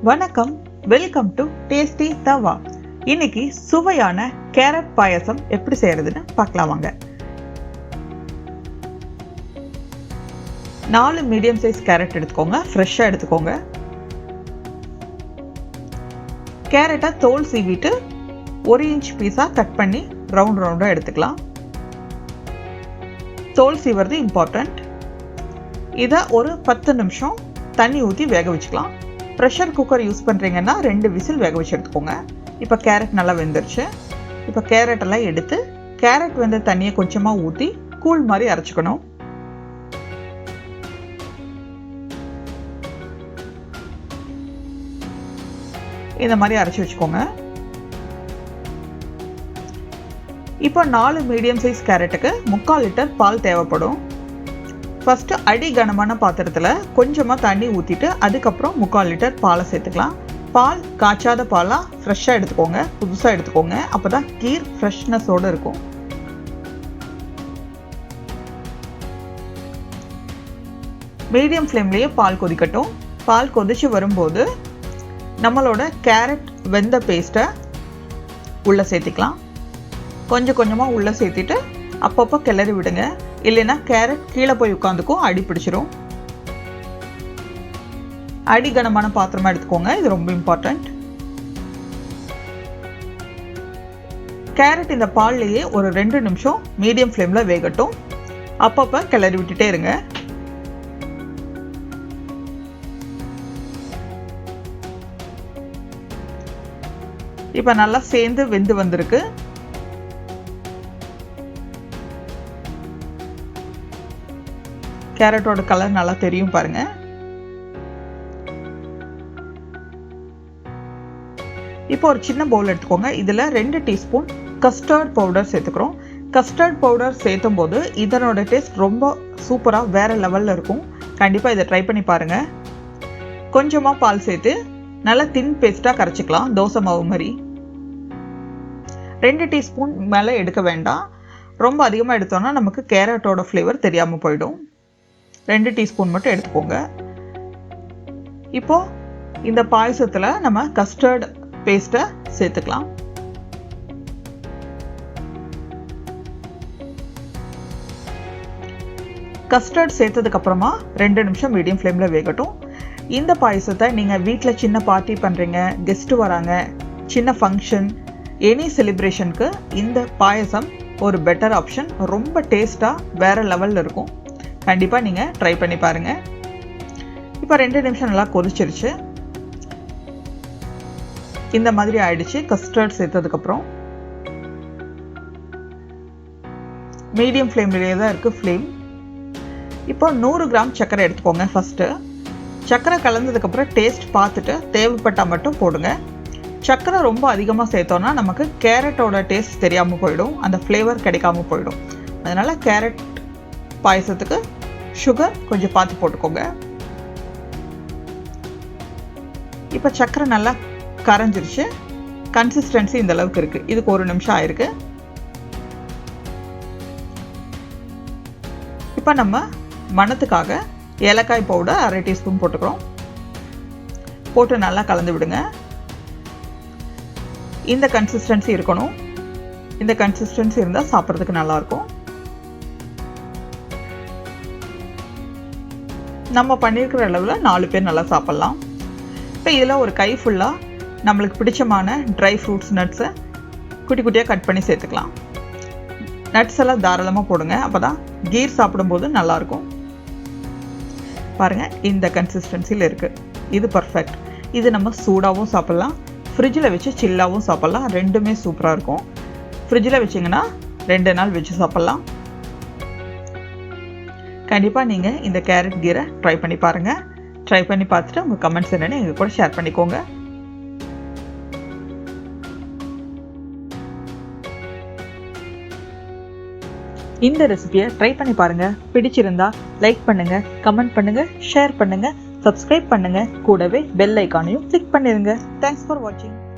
வணக்கம், welcome to TastyTawa. இன்னைக்கு சுவையான கேரட் பாயசம் எப்படி செய்யறதுன்னு பார்க்கலாம் வாங்க. 4 மீடியம் சைஸ் கேரட் எடுத்துக்கோங்க, ஃப்ரெஷ்ஷா எடுத்துக்கோங்க. கேரட்டை தோல் சீவிட்டு 1 இன்ச் பீஸா கட் பண்ணி ரவுண்டா எடுத்துக்கலாம். தோல் சீவுறது இம்பார்ட்டன்ட். இதை ஒரு 10 நிமிஷம் தண்ணி ஊற்றி வேக வச்சுக்கலாம். ப்ரெஷர் குக்கர் யூஸ் பண்ணுறீங்கன்னா 2 விசில் வேக வச்சு எடுத்துக்கோங்க. இப்போ கேரட் நல்லா வெந்துருச்சு. இப்போ கேரட்டெல்லாம் எடுத்து கேரட் வெந்த தண்ணியை கொஞ்சமாக ஊற்றி கூழ் மாதிரி அரைச்சிக்கணும். இந்த மாதிரி அரைச்சி வச்சுக்கோங்க. இப்போ 4 மீடியம் சைஸ் கேரட்டுக்கு 3/4 லிட்டர் பால் தேவைப்படும். ஃபஸ்ட்டு அடி கனமான பாத்திரத்தில் கொஞ்சமாக தண்ணி ஊற்றிட்டு அதுக்கப்புறம் 3/4 லிட்டர் பாலை சேர்த்துக்கலாம். பால் காய்ச்சாத பாலாக ஃப்ரெஷ்ஷாக எடுத்துக்கோங்க, புதுசாக எடுத்துக்கோங்க. அப்போ தான் கீர் ஃப்ரெஷ்னஸோடு இருக்கும். மீடியம் ஃப்ளேம்லேயே பால் கொதிக்கட்டும். பால் கொதிச்சு வரும்போது நம்மளோட கேரட் வெந்த பேஸ்ட்டை உள்ளே சேர்த்திக்கலாம். கொஞ்சம் கொஞ்சமாக உள்ளே சேர்த்திட்டு அப்பப்போ கிளறி விடுங்க. இல்லைன்னா கேரட் கீழே போய் உட்காந்துக்கும், அடி பிடிச்சிரும். அடி கனமான பாத்திரமா எடுத்துக்கோங்க, இது ரொம்ப இம்பார்ட்டன்ட். கேரட் இந்த பால்லையே ஒரு 2 நிமிஷம் மீடியம் ஃப்ளேம்ல வேகட்டும். அப்பப்போ கிளறி விட்டுட்டே இருங்க. இப்போ நல்லா சேர்ந்து வெந்து வந்திருக்கு. கேரட்டோட கலர் நல்லா தெரியும் பாருங்க. இப்போ ஒரு சின்ன பவுல் எடுத்துக்கோங்க. இதில் 2 டீஸ்பூன் கஸ்டர்ட் பவுடர் சேர்த்துக்கிறோம். கஸ்டர்ட் பவுடர் சேர்த்தும் போது இதனோட டேஸ்ட் ரொம்ப சூப்பராக வேற லெவலில் இருக்கும். கண்டிப்பாக இதை ட்ரை பண்ணி பாருங்க. கொஞ்சமாக பால் சேர்த்து நல்லா தின் பேஸ்ட்டாக கரைச்சிக்கலாம், தோசை மாவு மாதிரி. 2 டீஸ்பூன் மேலே எடுக்க வேண்டாம். ரொம்ப அதிகமாக எடுத்தோம்னா நமக்கு கேரட்டோட ஃப்ளேவர் தெரியாமல் போயிடும். 2 டீஸ்பூன் மட்டும் எடுத்துக்கோங்க. இப்போ இந்த பாயசத்தில் நம்ம கஸ்டர்ட் பேஸ்ட்டை சேர்த்துக்கலாம். கஸ்டர்ட் சேர்த்ததுக்கு அப்புறமா 2 நிமிஷம் மீடியம் ஃப்ளேமில் வேகட்டும். இந்த பாயசத்தை நீங்கள் வீட்டில் சின்ன பார்ட்டி பண்ணுறீங்க, கெஸ்ட்டு வராங்க, சின்ன ஃபங்க்ஷன், எனி செலிப்ரேஷனுக்கு இந்த பாயசம் ஒரு பெட்டர் ஆப்ஷன். ரொம்ப டேஸ்ட்டாக வேற லெவலில் இருக்கும். கண்டிப்பாக நீங்கள் ட்ரை பண்ணி பாருங்கள். இப்போ 2 நிமிஷம் நல்லா கொதிச்சிருச்சு. இந்த மாதிரி ஆயிடுச்சு. கஸ்டர்ட் சேர்த்ததுக்கப்புறம் மீடியம் ஃப்ளேம்லேயே தான் இருக்குது ஃப்ளேம். இப்போ 100 கிராம் சர்க்கரை எடுத்துக்கோங்க. ஃபஸ்ட்டு சர்க்கரை கலந்ததுக்கப்புறம் டேஸ்ட் பார்த்துட்டு தேவைப்பட்டால் மட்டும் போடுங்க. சர்க்கரை ரொம்ப அதிகமாக சேர்த்தோன்னா நமக்கு கேரட்டோட டேஸ்ட் தெரியாமல் போயிடும், அந்த ஃப்ளேவர் கிடைக்காம போயிடும். அதனால் கேரட் பாயசத்துக்கு சுகர் கொஞ்சம் பார்த்து போட்டுக்கோங்க. இப்போ சர்க்கரை நல்லா கரைஞ்சிருச்சு. கன்சிஸ்டன்சி இந்த அளவுக்கு இருக்குது. இதுக்கு 1 நிமிஷம் ஆயிருக்கு. இப்போ நம்ம மணத்துக்காக ஏலக்காய் பவுடர் 1/2 டீஸ்பூன் போட்டுக்கிறோம். போட்டு நல்லா கலந்து விடுங்க. இந்த கன்சிஸ்டன்சி இருக்கணும். இந்த கன்சிஸ்டன்சி இருந்தால் சாப்பிட்றதுக்கு நல்லாயிருக்கும். நம்ம பண்ணியிருக்கிற அளவில் 4 பேர் நல்லா சாப்பிட்லாம். இப்போ இதில் ஒரு கை ஃபுல்லாக நம்மளுக்கு பிடிச்சமான ட்ரை ஃப்ரூட்ஸ், நட்ஸை குட்டி குட்டியாக கட் பண்ணி சேர்த்துக்கலாம். நட்ஸ் எல்லாம் தாராளமாக போடுங்க, அப்போ தான் கீர் சாப்பிடும்போது நல்லாயிருக்கும். பாருங்கள், இந்த கன்சிஸ்டன்சியில் இருக்குது. இது பர்ஃபெக்ட். இது நம்ம சூடாகவும் சாப்பிட்லாம், ஃப்ரிட்ஜில் வச்சு சில்லாகவும் சாப்பிட்லாம். ரெண்டுமே சூப்பராக இருக்கும். ஃப்ரிட்ஜில் வச்சிங்கன்னா 2 நாள் வச்சு சாப்பிட்லாம். கண்டிப்பாக நீங்கள் இந்த கேரட் கீரை ட்ரை பண்ணி பாருங்கள். ட்ரை பண்ணி பார்த்துட்டு உங்கள் கமெண்ட்ஸ் என்னென்னு எங்கள் கூட ஷேர் பண்ணிக்கோங்க. இந்த ரெசிபியை ட்ரை பண்ணி பாருங்கள். பிடிச்சிருந்தா லைக் பண்ணுங்கள், கமெண்ட் பண்ணுங்கள், ஷேர் பண்ணுங்கள், சப்ஸ்கிரைப் பண்ணுங்கள். கூடவே பெல் ஐக்கானையும் கிளிக் பண்ணிடுங்க. தேங்க்ஸ் ஃபார் வாட்சிங்.